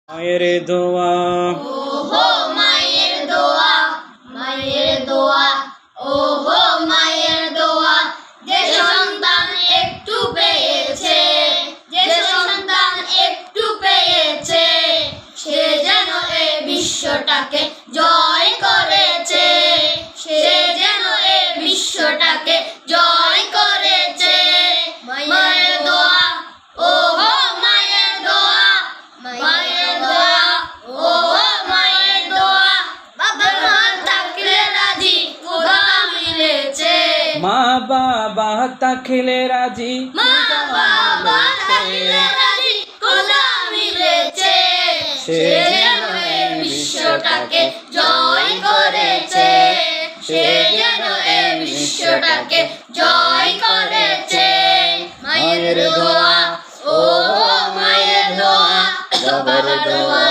মায়ের দোয়া, ওহো মায়ের দোয়া, মায়ের দোয়া, ওহো মায়ের দোয়া। যে সন্তান একটু পেয়েছে, যে সন্তান একটু পেয়েছে, সে যেন এই বিশ্বটাকে জয় করেছে, সে যেন এই বিশ্বটাকে জয় করেছে। মায়ের দোয়া, ওহো মায়ের দোয়া, মায়ের দোয়া, ওহো মায়ের দোয়া। বাবা মা থাকলে রাজি, খোদা মিলেছে। মা বাবা থাকলে রাজি, মা বাবা থাকলে রাজি, খোদা মিলেছে। সে যেন এই বিশ্বটাকে জয় করেছে, সে যেন এই বিশ্বটাকে জয় করেছে। মায়ের দোয়া, ওহো মায়ের দোয়া, বাবার দোয়া।